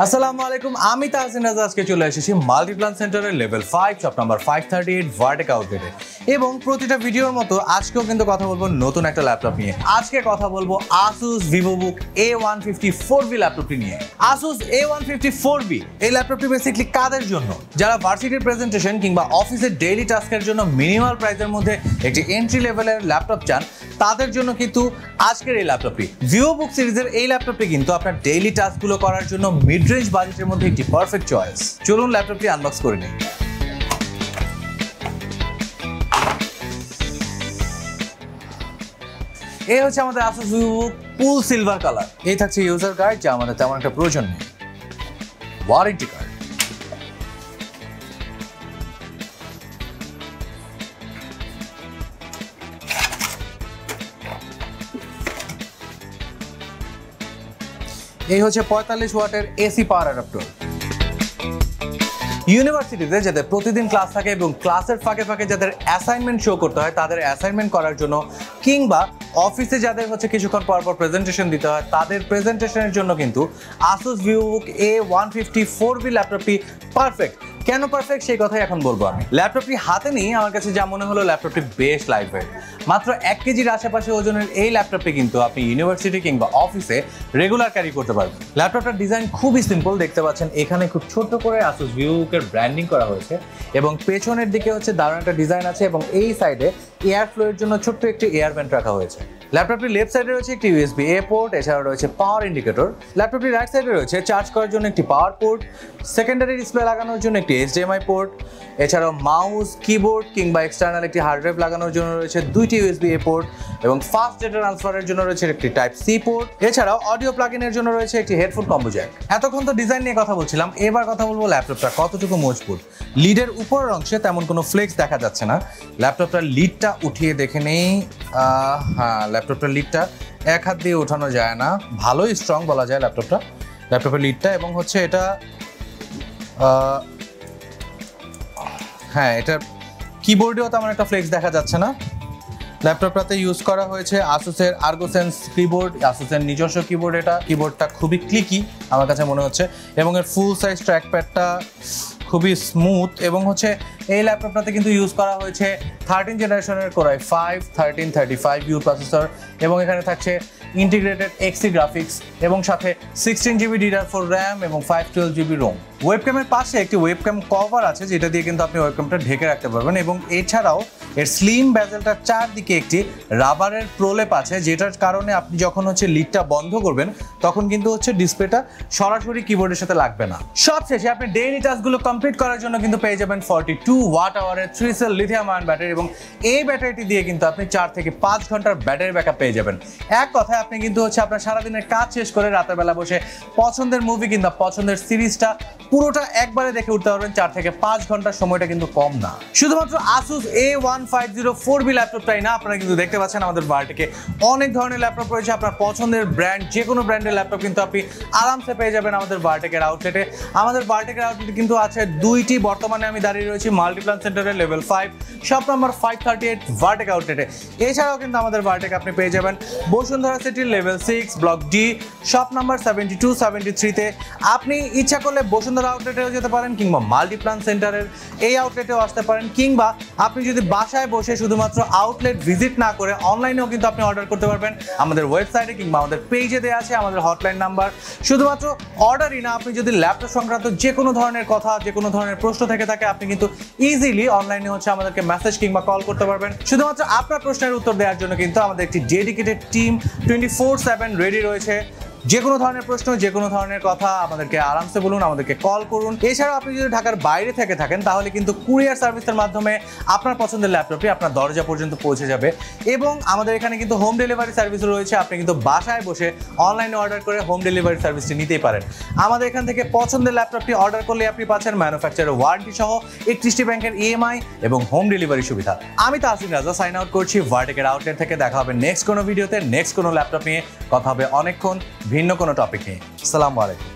আসসালামু আলাইকুম, আমি তাহসিন রাজা আজকে চলে এসেছি মাল্টিপ্লান সেন্টারের লেভেল 5 শপ নাম্বার 538 ভার্টেক আউটলেটে। এবং প্রতিটা ভিডিওর মতো আজকেও কিন্তু কথা বলবো নতুন একটা ল্যাপটপ নিয়ে। আজকে কথা বলবো Asus VivoBook A154B ল্যাপটপটি নিয়ে। Asus A154B এই ল্যাপটপটি বেসিক্যালি কাদের জন্য? যারা ভার্সিটির প্রেজেন্টেশন কিংবা অফিসের ডেইলি টাস্কের জন্য মিনিমাল প্রাইসের মধ্যে একটি এন্ট্রি লেভেলের ল্যাপটপ চান, তাদের জন্য কিন্তু আজকের এই ল্যাপটপটি। VivoBook সিরিজের এই ল্যাপটপটি কিন্তু আপনার ডেইলি টাস্কগুলো করার জন্য মিড রেঞ্জ বাজেটের মধ্যে একটি পারফেক্ট চয়েস। চলুন ল্যাপটপটি আনবক্স করে নিই। এই হচ্ছে আমাদের Asus VivoBook কুল সিলভার কালার। এই থাকছে ইউজার গাইড, যা আমাদের তেমন একটা প্রয়োজন নেই। ওয়ারেন্টি কার্ড, এই হচ্ছে 45 ওয়াটের এসি পাওয়ার অ্যাডাপ্টার। ইউনিভার্সিটিতে যাদের প্রতিদিন ক্লাস থাকে এবং ক্লাসের ফাঁকে ফাঁকে যাদের অ্যাসাইনমেন্ট শো করতে হয়, তাদের অ্যাসাইনমেন্ট করার জন্য কিংবা অফিসে যাদের হচ্ছে কিছুক্ষণ পর পর প্রেজেন্টেশন দিতে হয়, তাদের প্রেজেন্টেশনের জন্য কিন্তু Asus VivoBook A154B ল্যাপটপটি পারফেক্ট। কেন পারফেক্ট সেই কথাই এখন বলবো আমি। ল্যাপটপটি হাতে নিয়ে আমার কাছে যা মনে হলো, ল্যাপটপটি বেশ লাইট ওয়েট। মাত্র 1 কেজির আশেপাশে ওজনের এই ল্যাপটপটি কিন্তু আপনি ইউনিভার্সিটি কিংবা অফিসে রেগুলার ক্যারি করতে পারবেন। ল্যাপটপটার ডিজাইন খুবই সিম্পল, দেখতে পাচ্ছেন এখানে খুব ছোট্ট করে Asus VivoBook এর ব্র্যান্ডিং করা হয়েছে এবং পেছনের দিকে হচ্ছে দারুণ একটা ডিজাইন আছে এবং এই সাইডে এয়ার ফ্লো এর জন্য ছোট্ট একটি এয়ার ভেন্ট রাখা হয়েছে। ল্যাপটপটির লেফট সাইডে রয়েছে একটি USB-A পোর্ট, এছাড়া রয়েছে পাওয়ার ইন্ডিকেটর। ল্যাপটপটির রাইট সাইডে রয়েছে চার্জ করার জন্য একটি পাওয়ার পোর্ট, সেকেন্ডারি ডিসপ্লে লাগানোর জন্য একটি HDMI পোর্ট, এছাড়াও মাউস, কিবোর্ড কিংবা এক্সটার্নাল একটি হার্ড ড্রাইভ লাগানোর জন্য রয়েছে 2টি USB-A পোর্ট এবং ফাস্ট ডেটা ট্রান্সফারের জন্য রয়েছে একটি Type-C পোর্ট। এছাড়াও অডিও প্লাগইনের জন্য রয়েছে একটি হেডফোন কম্বো জ্যাক। এতক্ষণ তো ডিজাইন নিয়ে কথা বলছিলাম, এবার কথা বলবো ল্যাপটপটা কতটুকু মজবুত। লিডের উপরের অংশে তেমন কোনো ফ্লেক্স দেখা যাচ্ছে না। ল্যাপটপটার লিডটা উঠিয়ে দেখে নেই। হ্যাঁ, ল্যাপটপটার লিডটা এক হাত দিয়ে ওঠানো যায় না, ভালোই স্ট্রং বলা যায় ল্যাপটপের লিডটা। এবং হচ্ছে এটা হ্যাঁ, এটার কিবোর্ডেও তেমন একটা ফ্লেক্স দেখা যাচ্ছে না। ল্যাপটপটাতে ইউজ করা হয়েছে Asusের ArgoSense কিবোর্ড, Asusের নিজস্ব কিবোর্ড। এটা কিবোর্ডটা খুবই ক্লিকি আমার কাছে মনে হচ্ছে এবং এর ফুল সাইজ ট্র্যাকপ্যাডটা খুবই স্মুথ। এবং হচ্ছে এই ল্যাপটপটাতে কিন্তু ইউজ করা হয়েছে 13 জেনারেশনের Core i5 1335U প্রসেসর এবং এখানে থাকছে ইন্টিগ্রেটেড Xe গ্রাফিক্স এবং সাথে 16GB DDR4 RAM এবং 512GB ROM। ওয়েবক্যামের পাশে একটি ওয়েবক্যাম কভার আছে, যেটা দিয়ে কিন্তু আপনি ওয়েবক্যামটা ঢেকে রাখতে পারবেন। এবং এছাড়াও এর স্লিম বেজেলটার চারদিকে একটি রাবারের প্রলেপ আছে, যেটার কারণে আপনি যখন হচ্ছে লিডটা বন্ধ করবেন তখন কিন্তু হচ্ছে ডিসপ্লেটা সরাসরি কিবোর্ডের সাথে লাগবে না। সবশেষে আপনি ডেইলি টাস্কগুলো কমপ্লিট করার জন্য কিন্তু পেয়ে যাবেন 42 ওয়াট আওয়ারের 3 সেল লিথিয়াম আয়ন ব্যাটারি এবং এই ব্যাটারিটি দিয়ে কিন্তু আপনি 4 থেকে 5 ঘন্টার ব্যাটারি ব্যাকআপ পেয়ে যাবেন। এক কথায় আপনি কিন্তু হচ্ছে আপনার সারাদিনের কাজ শেষ করে রাতের বেলা বসে পছন্দের মুভি কিংবা পছন্দের সিরিজটা পুরোটা একবারে দেখে উঠতে পারবেন। 4 থেকে 5 ঘন্টার সময়টা কিন্তু কম না। শুধুমাত্র Asus A154B ল্যাপটপটাই না, আপনারা কিন্তু দেখতে পাচ্ছেন আমাদের ভার্টেকে অনেক ধরনের ল্যাপটপ রয়েছে। আপনার পছন্দের ব্র্যান্ড, যে কোনো ব্র্যান্ডের ল্যাপটপ কিন্তু আপনি আরামসে পেয়ে যাবেন আমাদের ভার্টেকের আউটলেটে। আমাদের ভার্টেকের আউটলেটে কিন্তু আছে 2টি, বর্তমানে আমি দাঁড়িয়ে রয়েছি মাল্টিপ্লান সেন্টারের লেভেল 5 শপ নাম্বার 538 ভার্টেক আউটলেটে। এছাড়াও কিন্তু আমাদের ভার্টেক আপনি পেয়ে যাবেন বসুন্ধরা সিটির level 6 block D shop number 72-73-তে। আপনি ইচ্ছা করলে বসুন্ধরা আউটলেটেও যেতে পারেন কিংবা মাল্টিপ্লান সেন্টারের এই আউটলেটেও আসতে পারেন, কিংবা আপনি যদি বাসায় বসে শুধুমাত্র আউটলেট ভিজিট না করে অনলাইনেও কিন্তু আপনি অর্ডার করতে পারবেন। আমাদের ওয়েবসাইটে কিংবা আমাদের পেজে দেওয়া আছে আমাদের হটলাইন নাম্বার। শুধুমাত্র অর্ডারই না, আপনি যদি ল্যাপটপ সংক্রান্ত যে কোনো ধরনের কথা, যে কোনো ধরনের প্রশ্ন থেকে থাকে, আপনি কিন্তু ইজিলি অনলাইনে হচ্ছে আমাদেরকে মেসেজ কিংবা কল করতে পারবেন। শুধুমাত্র আপনার প্রশ্নের উত্তর দেওয়ার জন্য কিন্তু আমাদের একটি ডেডিকেটেড টিম 24/7 রেডি রয়েছে। যে কোনো ধরনের প্রশ্ন, যে কোনো ধরনের কথা আমাদেরকে আরামসে বলুন, আমাদেরকে কল করুন। এছাড়াও আপনি যদি ঢাকার বাইরে থেকে থাকেন তাহলে কিন্তু কুরিয়ার সার্ভিসের মাধ্যমে আপনার পছন্দের ল্যাপটপটি আপনার দরজা পর্যন্ত পৌঁছে যাবে। এবং আমাদের এখানে কিন্তু হোম ডেলিভারি সার্ভিসও রয়েছে। আপনি কিন্তু বাসায় বসে অনলাইনে অর্ডার করে হোম ডেলিভারি সার্ভিসটি নিতেই পারেন। আমাদের এখান থেকে পছন্দের ল্যাপটপটি অর্ডার করলে আপনি পাচ্ছেন ম্যানুফ্যাকচারের ওয়ারেন্টি সহ 31টি ব্যাংকের EMI এবং হোম ডেলিভারি সুবিধা। আমি তাহসিন রাজা সাইন আউট করছি ভার্টেকের আউটলেট থেকে। দেখা হবে নেক্সট কোনো ভিডিওতে, নেক্সট কোনো ল্যাপটপ নিয়ে কথা হবে অনেকক্ষণ ভিন্ন কোনো টপিক নিয়ে। আসসালামু আলাইকুম।